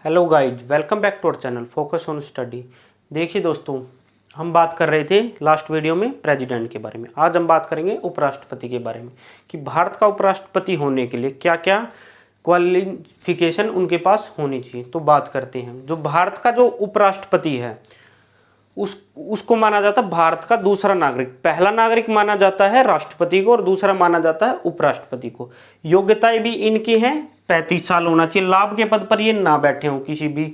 Hello guys, welcome back to our channel focus on study. देखिए दोस्तों, हम बात कर रहे थे लास्ट वीडियो में प्रेसिडेंट के बारे में। आज हम बात करेंगे उपराष्ट्रपति के बारे में कि भारत का उपराष्ट्रपति होने के लिए क्या क्या क्वालिफिकेशन उनके पास होनी चाहिए। तो बात करते हैं। जो भारत का जो उपराष्ट्रपति है उसको माना जाता है भारत का दूसरा नागरिक। पहला नागरिक माना जाता है राष्ट्रपति को और दूसरा माना जाता है उपराष्ट्रपति को। योग्यताएं भी इनकी हैं, 35 साल होना चाहिए, लाभ के पद पर ये ना बैठे हों किसी भी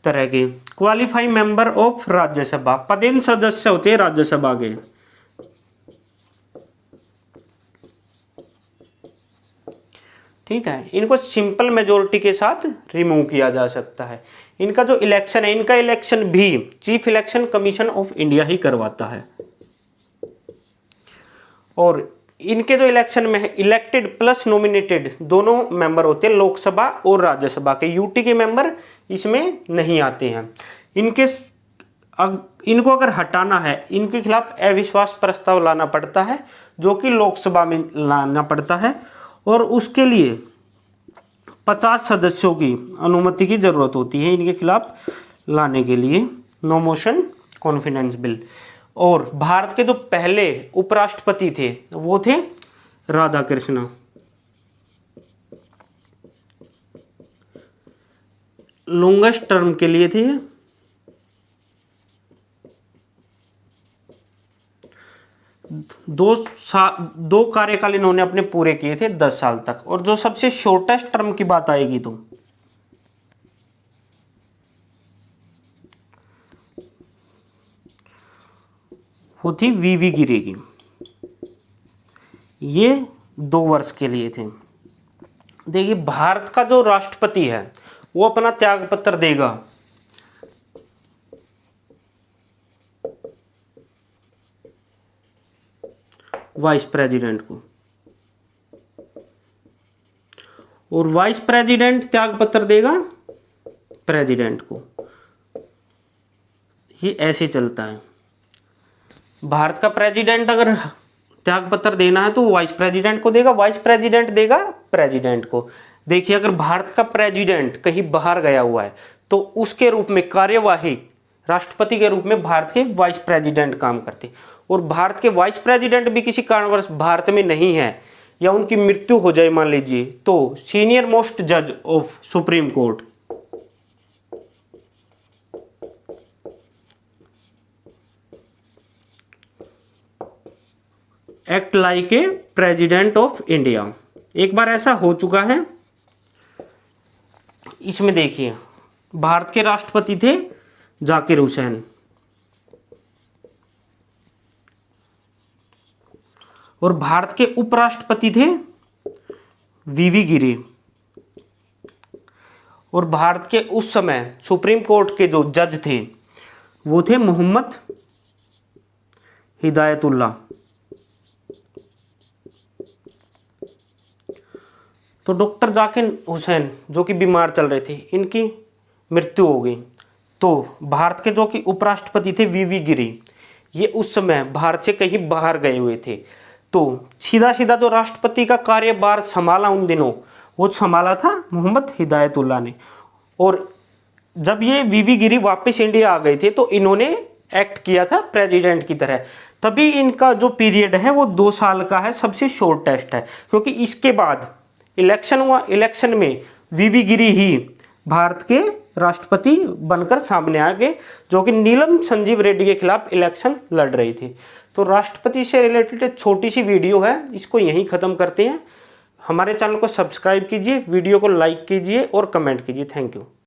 तरह के। क्वालिफाइंग मेंबर ऑफ राज्यसभा, पदेन सदस्य होते हैं राज्यसभा के। ठीक है, इनको सिंपल मेजोरिटी के साथ रिमूव किया जा सकता है। इनका जो इलेक्शन है, इनका इलेक्शन भी chief election commission of India ही करवाता है। और इनके जो इलेक्शन में है, इलेक्टेड प्लस नॉमिनेटेड दोनों मेंबर होते हैं लोकसभा और राज्यसभा के। यूटी के मेंबर इसमें नहीं आते हैं। इनको अगर हटाना है, इनके खिलाफ अविश्वास प्रस्ताव लाना पड़ता है, जो कि लोकसभा में लाना पड़ता है और उसके लिए 50 सदस्यों की अनुमति की जरूरत होती है इनके खिलाफ लाने के लिए। No motion confidence bill. और भारत के जो पहले उपराष्ट्रपति थे वो थे राधा कृष्ण। लॉन्गेस्ट टर्म के लिए थे 2 कार्यकाल इन्होंने अपने पूरे किए थे 10 साल तक। और जो सबसे शॉर्टेस्ट टर्म की बात आएगी तो वो थी वीवी गिरी की। ये 2 वर्ष के लिए थे। देखिए, भारत का जो राष्ट्रपति है वो अपना त्याग पत्र देगा वाइस प्रेसिडेंट को, और वाइस प्रेसिडेंट त्याग पत्र देगा प्रेसिडेंट को। ये ऐसे चलता है। भारत का प्रेसिडेंट अगर त्याग पत्र देना है तो वाइस प्रेसिडेंट को देगा, वाइस प्रेसिडेंट देगा प्रेसिडेंट को। देखिए, अगर भारत का प्रेसिडेंट कहीं बाहर गया हुआ है तो उसके रूप में कार्यवाही राष्ट्रपति के रूप में भारत के वाइस प्रेसिडेंट काम करते। और भारत के वाइस प्रेसिडेंट भी किसी कारणवश भारत में नहीं है या उनकी मृत्यु हो जाए मान लीजिए, तो सीनियर मोस्ट जज of supreme court act like a president of India. एक बार ऐसा हो चुका है। इसमें देखिए, भारत के राष्ट्रपति थे जाकिर हुसैन और भारत के उपराष्ट्रपति थे वीवी गिरी। और भारत के उस समय सुप्रीम कोर्ट के जो जज थे वो थे मोहम्मद हिदायतुल्लाह। तो डॉक्टर जाकिर हुसैन जो कि बीमार चल रहे थे, इनकी मृत्यु हो गई। तो भारत के जो कि उपराष्ट्रपति थे वीवी गिरी, ये उस समय भारत से कहीं बाहर गए हुए थे। तो सीधा सीधा जो राष्ट्रपति का कार्यभार संभाला उन दिनों, वो संभाला था मोहम्मद हिदायतुल्लाह ने। और जब ये वीवी गिरी वापस इंडिया आ गए थे तो इन्होंने एक्ट किया था प्रेसिडेंट की तरह। तभी इनका जो पीरियड है वो 2 साल का है, सबसे शॉर्टेस्ट है। क्योंकि इसके बाद इलेक्शन हुआ, इलेक्शन में वीवी गिरी ही भारत के राष्ट्रपति बनकर सामने आ गए, जो कि नीलम संजीव रेड्डी के खिलाफ इलेक्शन लड़ रही थी। तो राष्ट्रपति से रिलेटेड एक छोटी सी वीडियो है, इसको यहीं ख़त्म करते हैं। हमारे चैनल को सब्सक्राइब कीजिए, वीडियो को लाइक कीजिए और कमेंट कीजिए। Thank you.